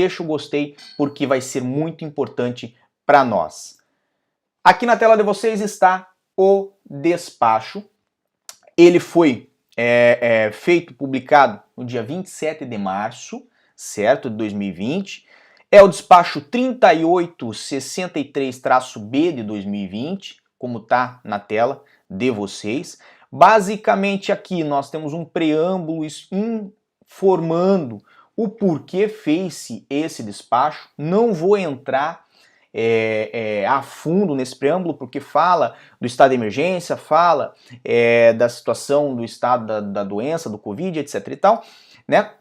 deixa o gostei porque vai ser muito importante para nós. Aqui na tela de vocês está o despacho. Ele foi feito, publicado no dia 27 de março, certo, de 2020. É o despacho 3863-B de 2020, como está na tela de vocês. Basicamente aqui nós temos um preâmbulo informando o porquê fez-se esse despacho. Não vou entrar a fundo nesse preâmbulo, porque fala do estado de emergência, fala da situação do estado da doença, do Covid, etc e tal, né?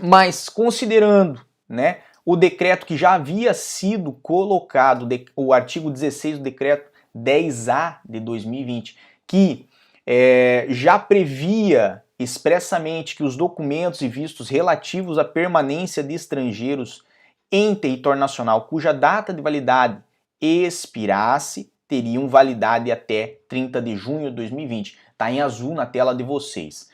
Mas considerando, né, o decreto que já havia sido colocado, o artigo 16 do decreto 10A de 2020, que já previa expressamente que os documentos e vistos relativos à permanência de estrangeiros em território nacional cuja data de validade expirasse teriam validade até 30 de junho de 2020. Está em azul na tela de vocês.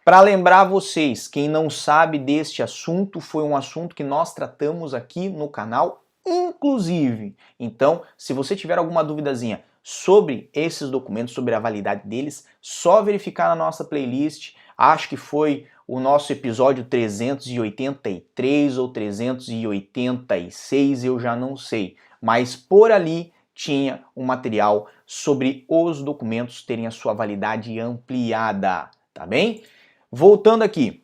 Para lembrar vocês, quem não sabe deste assunto, foi um assunto que nós tratamos aqui no canal, inclusive. Então, se você tiver alguma duvidazinha sobre esses documentos, sobre a validade deles, só verificar na nossa playlist. Acho que foi o nosso episódio 383 ou 386, eu já não sei. Mas por ali tinha um material sobre os documentos terem a sua validade ampliada, tá bem? Voltando aqui.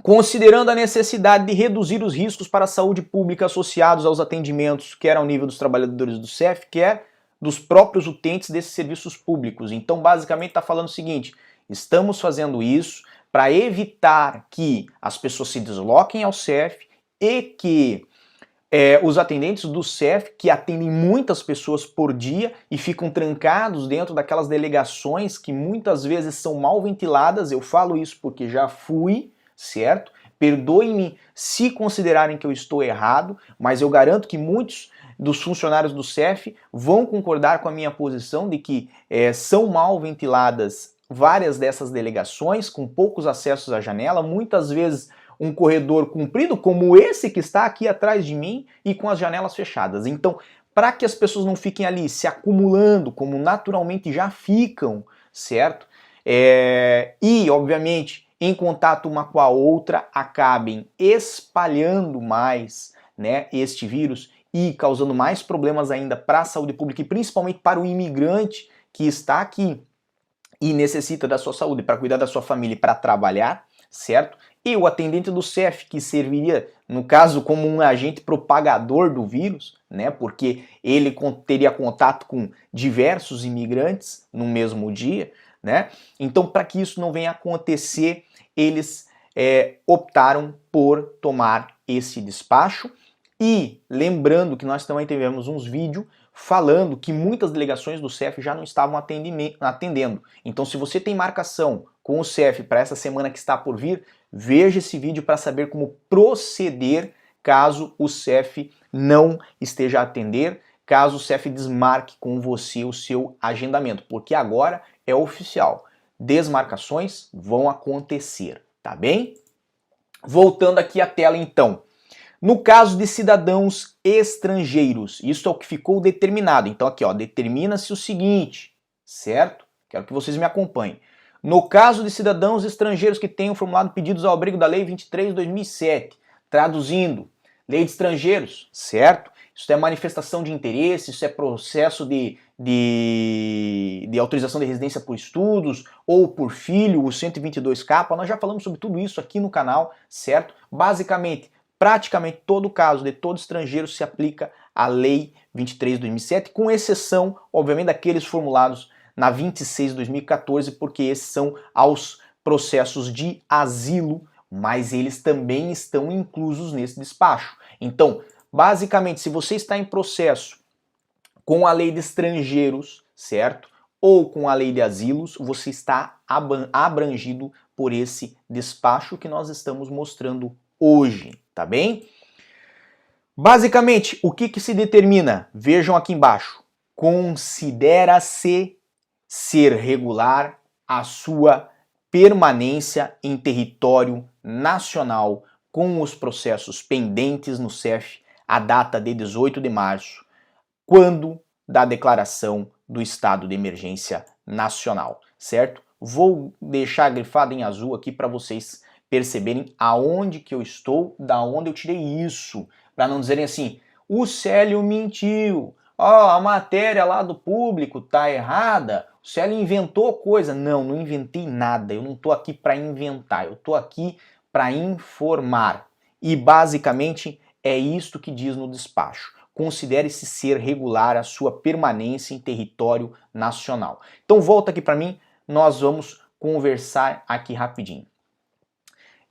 Considerando a necessidade de reduzir os riscos para a saúde pública associados aos atendimentos, quer ao nível dos trabalhadores do CEF, quer dos próprios utentes desses serviços públicos. Então, basicamente, está falando o seguinte: estamos fazendo isso para evitar que as pessoas se desloquem ao CEF e que os atendentes do CEF, que atendem muitas pessoas por dia e ficam trancados dentro daquelas delegações que muitas vezes são mal ventiladas, eu falo isso porque já fui, certo? Perdoem-me se considerarem que eu estou errado, mas eu garanto que muitos dos funcionários do CEF vão concordar com a minha posição de que são mal ventiladas várias dessas delegações, com poucos acessos à janela, muitas vezes um corredor comprido, como esse que está aqui atrás de mim, e com as janelas fechadas. Então, para que as pessoas não fiquem ali se acumulando, como naturalmente já ficam, certo? E, obviamente, em contato uma com a outra, acabem espalhando mais, né, este vírus e causando mais problemas ainda para a saúde pública e principalmente para o imigrante que está aqui e necessita da sua saúde para cuidar da sua família e para trabalhar, certo? E o atendente do CEF, que serviria, no caso, como um agente propagador do vírus, né? Porque ele teria contato com diversos imigrantes no mesmo dia, né? Então, para que isso não venha a acontecer, eles optaram por tomar esse despacho. E lembrando que nós também tivemos uns vídeos falando que muitas delegações do CEF já não estavam atendendo. Então, se você tem marcação com o CEF para essa semana que está por vir, veja esse vídeo para saber como proceder caso o CEF não esteja a atender, caso o CEF desmarque com você o seu agendamento, porque agora é oficial. Desmarcações vão acontecer, tá bem? Voltando aqui à tela então. No caso de cidadãos estrangeiros, isso é o que ficou determinado. Então aqui, ó, determina-se o seguinte, certo? Quero que vocês me acompanhem. No caso de cidadãos estrangeiros que tenham formulado pedidos ao abrigo da Lei 23 de 2007, traduzindo, Lei de Estrangeiros, certo? Isso é manifestação de interesse, isso é processo de autorização de residência por estudos ou por filho, o 122K, nós já falamos sobre tudo isso aqui no canal, certo? Basicamente, praticamente todo caso de todo estrangeiro se aplica à Lei 23 de 2007, com exceção, obviamente, daqueles formulados na 26 de 2014, porque esses são aos processos de asilo, mas eles também estão inclusos nesse despacho. Então, basicamente, se você está em processo com a Lei de Estrangeiros, certo? Ou com a Lei de Asilos, você está abrangido por esse despacho que nós estamos mostrando hoje, tá bem? Basicamente, o que se determina? Vejam aqui embaixo. Considera-se ser regular a sua permanência em território nacional com os processos pendentes no CEF a data de 18 de março, quando da declaração do estado de emergência nacional, certo? Vou deixar grifado em azul aqui para vocês perceberem aonde que eu estou, da onde eu tirei isso, para não dizerem assim, o Célio mentiu, ó, a matéria lá do Público tá errada, o Célio inventou coisa. Não, não inventei nada, eu não tô aqui para inventar, eu tô aqui para informar. E basicamente é isto que diz no despacho. Considere-se ser regular a sua permanência em território nacional. Então volta aqui para mim, nós vamos conversar aqui rapidinho.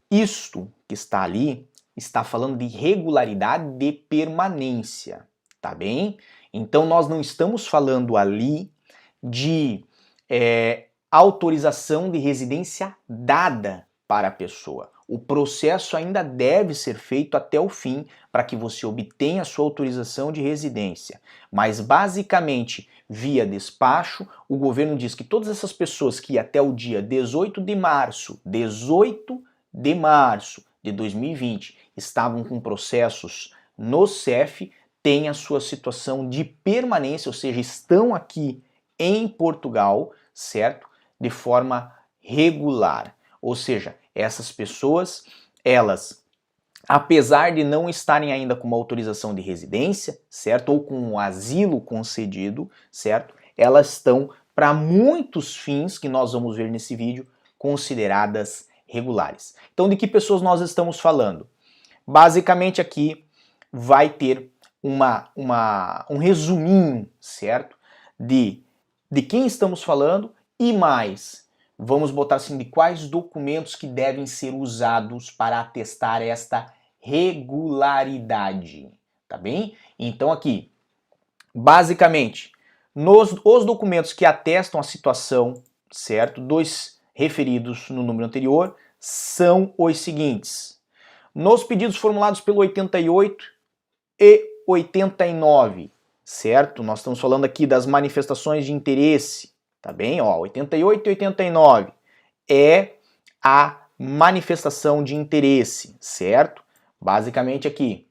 Isto que está ali está falando de regularidade de permanência, tá bem? Então nós não estamos falando ali de autorização de residência dada para a pessoa. O processo ainda deve ser feito até o fim para que você obtenha a sua autorização de residência. Mas basicamente, via despacho, o governo diz que todas essas pessoas que até o dia 18 de março de 2020 estavam com processos no CEF, têm a sua situação de permanência, ou seja, estão aqui em Portugal, certo? De forma regular. Ou seja, essas pessoas, elas, apesar de não estarem ainda com uma autorização de residência, certo? Ou com um asilo concedido, certo? Elas estão, para muitos fins que nós vamos ver nesse vídeo, consideradas regulares. Então, de que pessoas nós estamos falando? Basicamente aqui vai ter um resuminho, certo? De quem estamos falando e mais, vamos botar assim, de quais documentos que devem ser usados para atestar esta regularidade, tá bem? Então aqui, basicamente, os documentos que atestam a situação, certo, dos referidos no número anterior, são os seguintes. Nos pedidos formulados pelo 88 e 89, certo? Nós estamos falando aqui das manifestações de interesse, tá bem? Ó, 88 e 89 é a manifestação de interesse, certo? Basicamente aqui.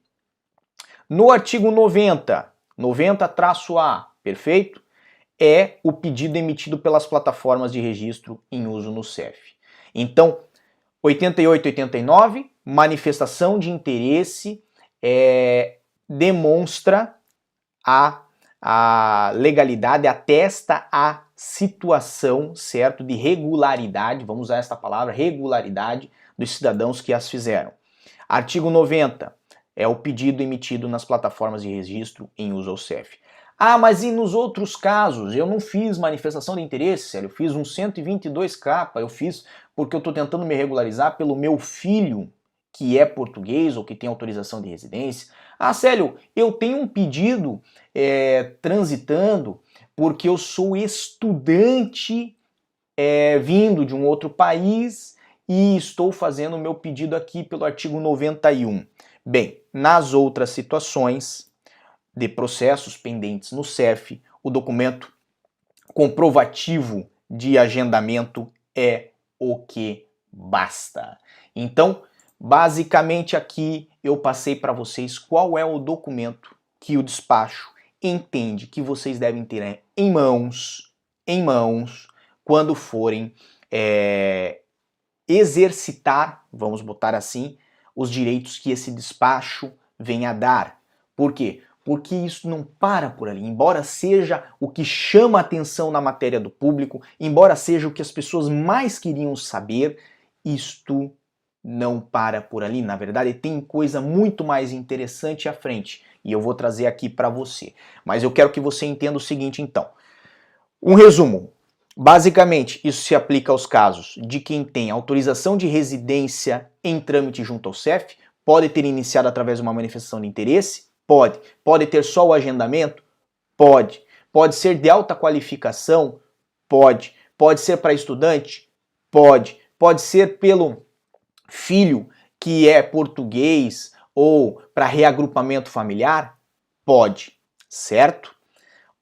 No artigo 90-A, perfeito? É o pedido emitido pelas plataformas de registro em uso no CEF. Então, 88 e 89, manifestação de interesse demonstra a legalidade, atesta a situação, certo, de regularidade, vamos usar esta palavra, regularidade dos cidadãos que as fizeram. Artigo 90 é o pedido emitido nas plataformas de registro em uso ao CEF. Ah, mas e nos outros casos? Eu não fiz manifestação de interesse, Célio, eu fiz um 122K, eu fiz porque eu estou tentando me regularizar pelo meu filho, que é português ou que tem autorização de residência. Ah, Célio, eu tenho um pedido transitando porque eu sou estudante vindo de um outro país e estou fazendo o meu pedido aqui pelo artigo 91. Bem, nas outras situações de processos pendentes no CEF, o documento comprovativo de agendamento é o que basta. Então, basicamente aqui eu passei para vocês qual é o documento que o despacho entende que vocês devem ter em mãos, quando forem exercitar, vamos botar assim, os direitos que esse despacho vem a dar. Por quê? Porque isso não para por ali. Embora seja o que chama a atenção na matéria do Público, embora seja o que as pessoas mais queriam saber, isto não para por ali. Na verdade, tem coisa muito mais interessante à frente e eu vou trazer aqui para você. Mas eu quero que você entenda o seguinte, então. Um resumo. Basicamente, isso se aplica aos casos de quem tem autorização de residência em trâmite junto ao CEF, pode ter iniciado através de uma manifestação de interesse, pode. Pode ter só o agendamento, pode. Pode ser de alta qualificação, pode. Pode ser para estudante, pode. Pode ser pelo filho que é português ou para reagrupamento familiar, pode, certo?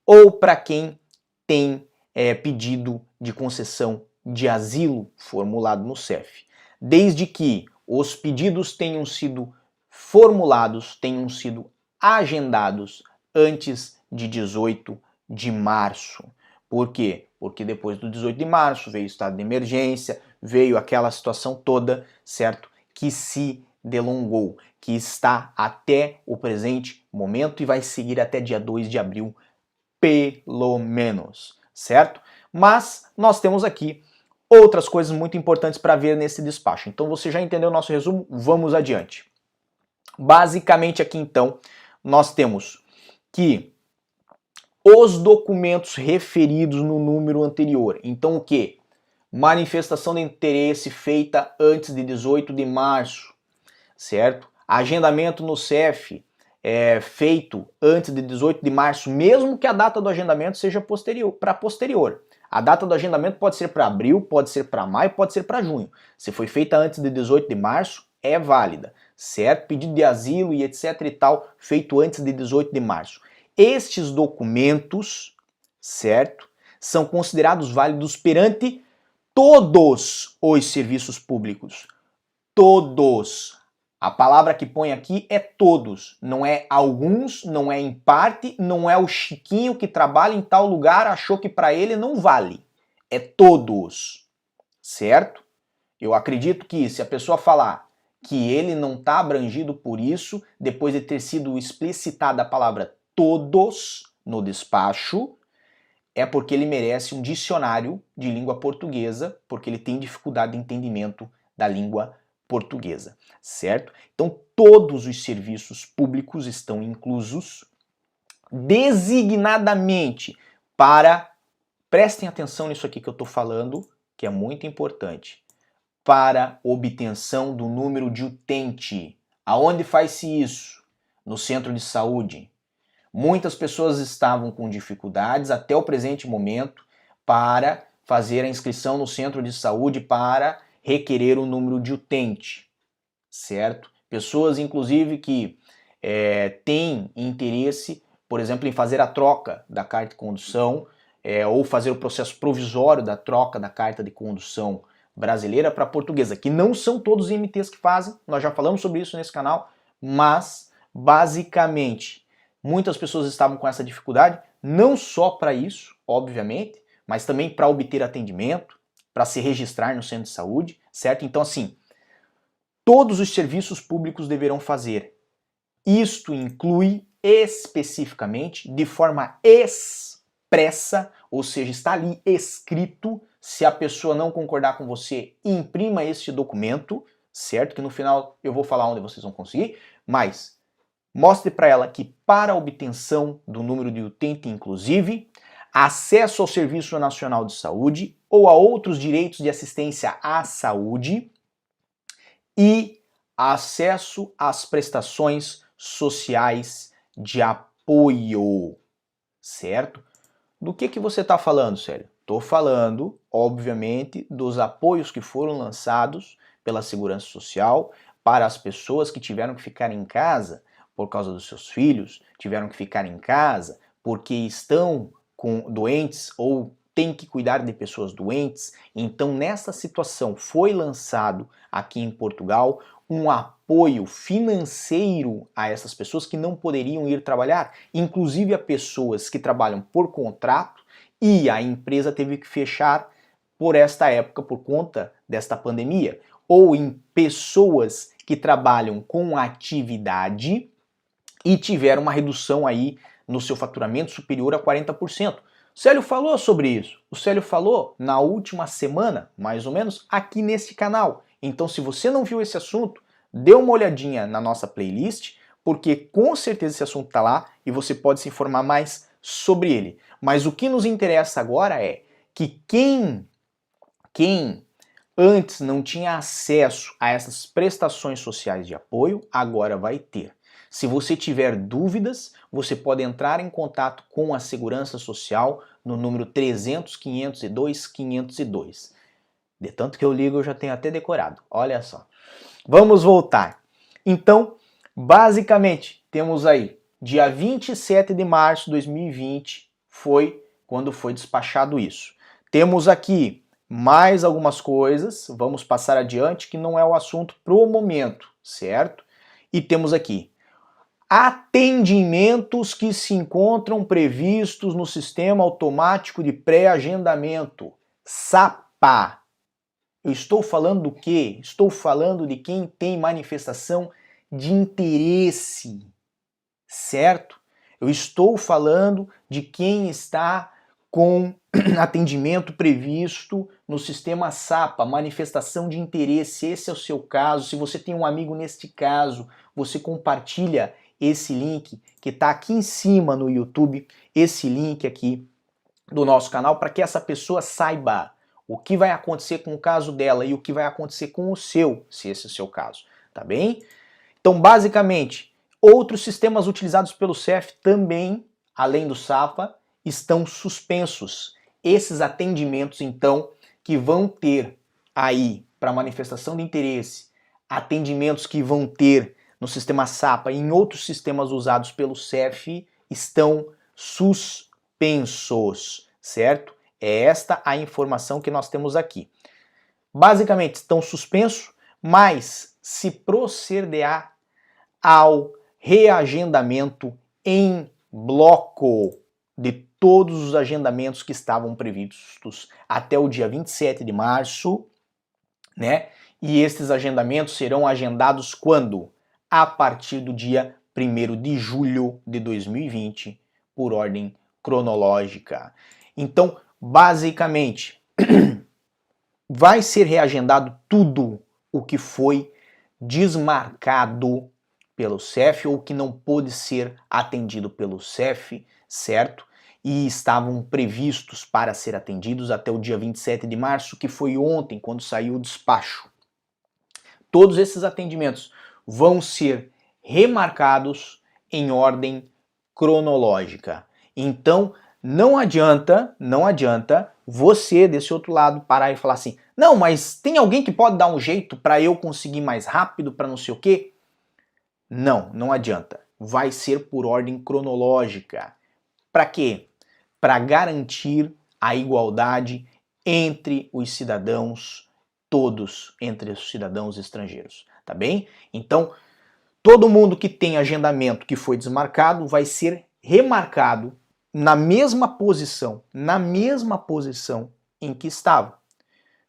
Ou para quem tem pedido de concessão de asilo formulado no CEF. Desde que os pedidos tenham sido formulados, tenham sido agendados antes de 18 de março. Por quê? Porque depois do 18 de março veio o estado de emergência, veio aquela situação toda, certo? Que se delongou, que está até o presente momento e vai seguir até dia 2 de abril, pelo menos, certo? Mas nós temos aqui outras coisas muito importantes para ver nesse despacho. Então você já entendeu o nosso resumo? Vamos adiante. Basicamente aqui então, nós temos que os documentos referidos no número anterior. Então o que? Manifestação de interesse feita antes de 18 de março, certo? Agendamento no CEF feito antes de 18 de março, mesmo que a data do agendamento seja posterior. A data do agendamento pode ser para abril, pode ser para maio, pode ser para junho. Se foi feita antes de 18 de março, é válida, certo? Pedido de asilo e etc e tal, feito antes de 18 de março. Estes documentos, certo, são considerados válidos perante todos os serviços públicos. Todos. A palavra que põe aqui é todos. Não é alguns, não é em parte, não é o Chiquinho que trabalha em tal lugar, achou que para ele não vale. É todos. Certo? Eu acredito que se a pessoa falar que ele não está abrangido por isso, depois de ter sido explicitada a palavra todos no despacho, é porque ele merece um dicionário de língua portuguesa, porque ele tem dificuldade de entendimento da língua portuguesa, certo? Então todos os serviços públicos estão inclusos designadamente para, prestem atenção nisso aqui que eu estou falando, que é muito importante, para obtenção do número de utente. Aonde faz-se isso? No centro de saúde. Muitas pessoas estavam com dificuldades até o presente momento para fazer a inscrição no centro de saúde para requerer o número de utente, certo? Pessoas, inclusive, que têm interesse, por exemplo, em fazer a troca da carta de condução ou fazer o processo provisório da troca da carta de condução brasileira para portuguesa, que não são todos os MTs que fazem, nós já falamos sobre isso nesse canal, mas, basicamente, muitas pessoas estavam com essa dificuldade, não só para isso, obviamente, mas também para obter atendimento, para se registrar no centro de saúde, certo? Então, assim, todos os serviços públicos deverão fazer. Isto inclui especificamente, de forma expressa, ou seja, está ali escrito, se a pessoa não concordar com você, imprima este documento, certo? Que no final eu vou falar onde vocês vão conseguir, mas mostre para ela que para a obtenção do número de utente, inclusive, acesso ao Serviço Nacional de Saúde ou a outros direitos de assistência à saúde e acesso às prestações sociais de apoio, certo? Do que você está falando, Célio? Estou falando, obviamente, dos apoios que foram lançados pela Segurança Social para as pessoas que tiveram que ficar em casa por causa dos seus filhos, tiveram que ficar em casa porque estão doentes ou têm que cuidar de pessoas doentes. Então, nessa situação, foi lançado aqui em Portugal um apoio financeiro a essas pessoas que não poderiam ir trabalhar, inclusive a pessoas que trabalham por contrato, e a empresa teve que fechar por esta época por conta desta pandemia, ou em pessoas que trabalham com atividade e tiveram uma redução aí no seu faturamento superior a 40%. O Célio falou sobre isso. O Célio falou na última semana, mais ou menos, aqui nesse canal. Então, se você não viu esse assunto, dê uma olhadinha na nossa playlist, porque com certeza esse assunto está lá e você pode se informar mais sobre ele. Mas o que nos interessa agora é que quem antes não tinha acesso a essas prestações sociais de apoio, agora vai ter. Se você tiver dúvidas, você pode entrar em contato com a Segurança Social no número 300 502 502. De tanto que eu ligo, eu já tenho até decorado. Olha só. Vamos voltar. Então, basicamente, temos aí, dia 27 de março de 2020, foi quando foi despachado isso. Temos aqui, mais algumas coisas, vamos passar adiante, que não é o assunto pro momento, certo? E temos aqui atendimentos que se encontram previstos no Sistema Automático de Pré-Agendamento, SAPA. Eu estou falando do quê? Estou falando de quem tem manifestação de interesse, certo? Eu estou falando de quem está com atendimento previsto no sistema SAPA, manifestação de interesse. Esse é o seu caso. Se você tem um amigo neste caso, você compartilha esse link que está aqui em cima no YouTube, esse link aqui do nosso canal, para que essa pessoa saiba o que vai acontecer com o caso dela e o que vai acontecer com o seu, se esse é o seu caso, tá bem? Então, basicamente, outros sistemas utilizados pelo CEF também, além do SAPA, estão suspensos. Esses atendimentos, então, que vão ter aí para manifestação de interesse, atendimentos que vão ter no sistema SAPA e em outros sistemas usados pelo CEF, estão suspensos, certo? É esta a informação que nós temos aqui. Basicamente, estão suspensos, mas se procederá ao reagendamento em bloco de todos os agendamentos que estavam previstos até o dia 27 de março, né? E estes agendamentos serão agendados quando? A partir do dia 1º de julho de 2020, por ordem cronológica. Então, basicamente, vai ser reagendado tudo o que foi desmarcado pelo CEF ou que não pôde ser atendido pelo CEF, certo? E estavam previstos para ser atendidos até o dia 27 de março, que foi ontem, quando saiu o despacho. Todos esses atendimentos vão ser remarcados em ordem cronológica. Então, não adianta você desse outro lado parar e falar assim: não, mas tem alguém que pode dar um jeito para eu conseguir mais rápido, para não sei o quê? Não, não adianta. Vai ser por ordem cronológica. Para quê? Para garantir a igualdade entre os cidadãos, todos entre os cidadãos estrangeiros, tá bem? Então, todo mundo que tem agendamento que foi desmarcado vai ser remarcado na mesma posição em que estava.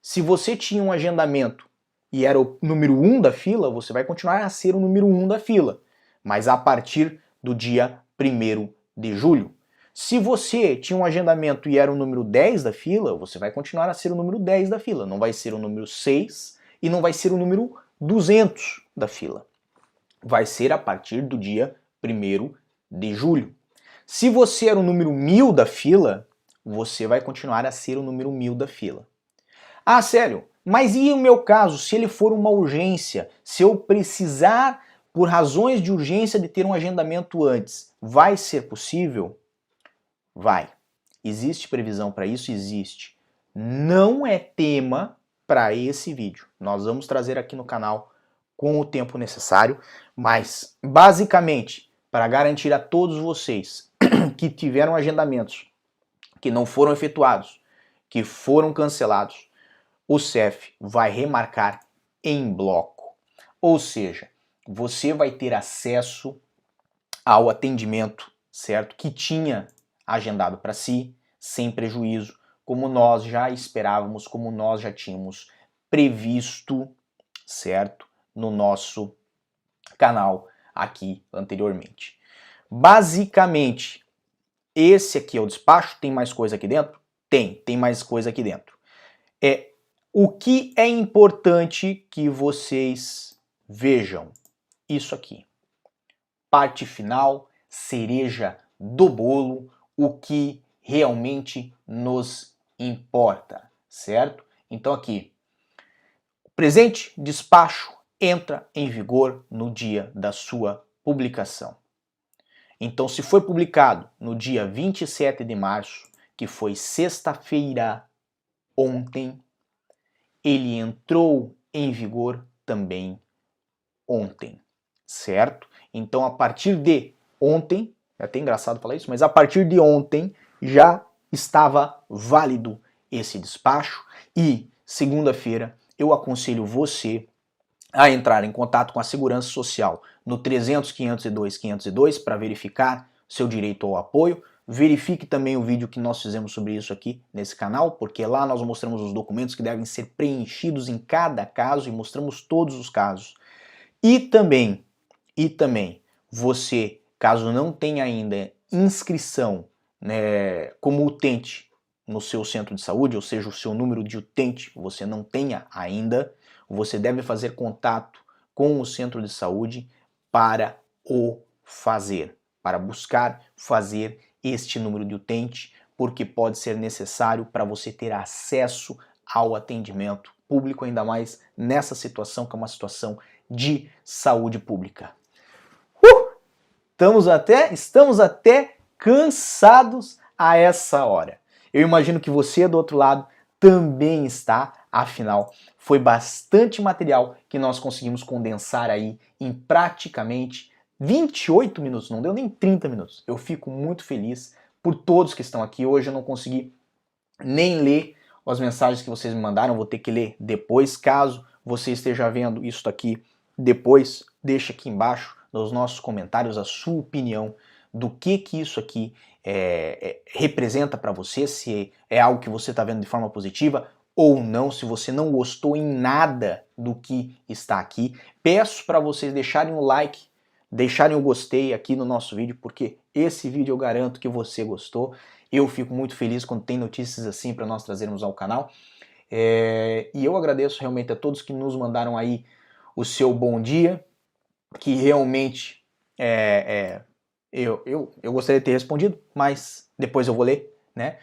Se você tinha um agendamento e era o número 1 da fila, você vai continuar a ser o número 1 da fila, mas a partir do dia 1º de julho. Se você tinha um agendamento e era o número 10 da fila, você vai continuar a ser o número 10 da fila, não vai ser o número 6 e não vai ser o número 200 da fila. Vai ser a partir do dia 1º de julho. Se você era o número 1000 da fila, você vai continuar a ser o número 1000 da fila. Ah, sério? Mas e o meu caso, se ele for uma urgência, se eu precisar, por razões de urgência, de ter um agendamento antes, vai ser possível? Vai. Existe previsão para isso? Existe. Não é tema para esse vídeo. Nós vamos trazer aqui no canal com o tempo necessário, mas basicamente, para garantir a todos vocês que tiveram agendamentos que não foram efetuados, que foram cancelados, o CEF vai remarcar em bloco. Ou seja, você vai ter acesso ao atendimento, certo? Que tinha agendado para si, sem prejuízo, como nós já esperávamos, como nós já tínhamos previsto, certo? No nosso canal aqui anteriormente. Basicamente, esse aqui é o despacho. Tem mais coisa aqui dentro? Tem mais coisa aqui dentro. O que é importante que vocês vejam? Isso aqui. Parte final, cereja do bolo, o que realmente nos importa, certo? Então aqui, o presente despacho entra em vigor no dia da sua publicação. Então, se foi publicado no dia 27 de março, que foi sexta-feira ontem, ele entrou em vigor também ontem, certo? Então, a partir de ontem, é até engraçado falar isso, mas a partir de ontem já estava válido esse despacho e segunda-feira eu aconselho você a entrar em contato com a Segurança Social no 300 502 502 para verificar seu direito ao apoio. Verifique também o vídeo que nós fizemos sobre isso aqui nesse canal, porque lá nós mostramos os documentos que devem ser preenchidos em cada caso e mostramos todos os casos. E também, você, caso não tenha ainda inscrição, né, como utente no seu centro de saúde, ou seja, o seu número de utente você não tenha ainda, você deve fazer contato com o centro de saúde para o fazer, para buscar fazer este número de utente, porque pode ser necessário para você ter acesso ao atendimento público, ainda mais nessa situação que é uma situação de saúde pública. Estamos até cansados a essa hora. Eu imagino que você do outro lado também está, afinal, foi bastante material que nós conseguimos condensar aí em praticamente 28 minutos, não deu nem 30 minutos. Eu fico muito feliz por todos que estão aqui. Hoje eu não consegui nem ler as mensagens que vocês me mandaram, vou ter que ler depois. Caso você esteja vendo isso aqui depois, deixa aqui embaixo nos nossos comentários a sua opinião do que isso aqui representa para você, se é algo que você está vendo de forma positiva ou não, se você não gostou em nada do que está aqui. Peço para vocês deixarem o like, deixarem o gostei aqui no nosso vídeo, porque esse vídeo eu garanto que você gostou. Eu fico muito feliz quando tem notícias assim para nós trazermos ao canal. E eu agradeço realmente a todos que nos mandaram aí o seu bom dia, que realmente eu gostaria de ter respondido, mas depois eu vou ler, né?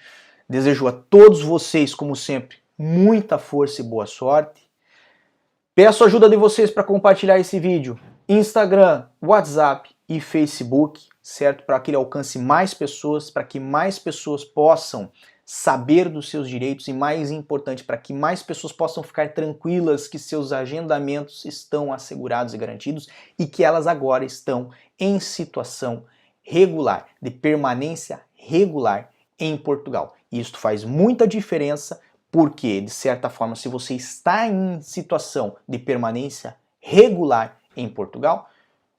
Desejo a todos vocês, como sempre, muita força e boa sorte. Peço a ajuda de vocês para compartilhar esse vídeo. Instagram, WhatsApp e Facebook, certo? Para que ele alcance mais pessoas, para que mais pessoas possam saber dos seus direitos e, mais importante, para que mais pessoas possam ficar tranquilas que seus agendamentos estão assegurados e garantidos e que elas agora estão em situação regular, de permanência regular em Portugal. E isso faz muita diferença porque, de certa forma, se você está em situação de permanência regular em Portugal,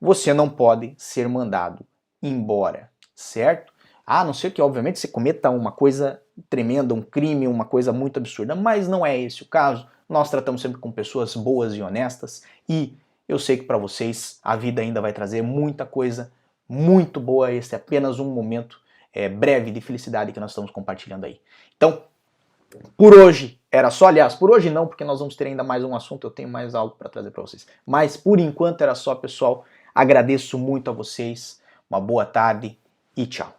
você não pode ser mandado embora, certo? A não ser que, obviamente, você cometa uma coisa tremenda, um crime, uma coisa muito absurda, mas não é esse o caso. Nós tratamos sempre com pessoas boas e honestas e eu sei que para vocês a vida ainda vai trazer muita coisa muito boa. Esse é apenas um momento breve de felicidade que nós estamos compartilhando aí. Então, por hoje era só, aliás, por hoje não, porque nós vamos ter ainda mais um assunto, eu tenho mais algo para trazer para vocês. Mas por enquanto era só, pessoal. Agradeço muito a vocês, uma boa tarde e tchau.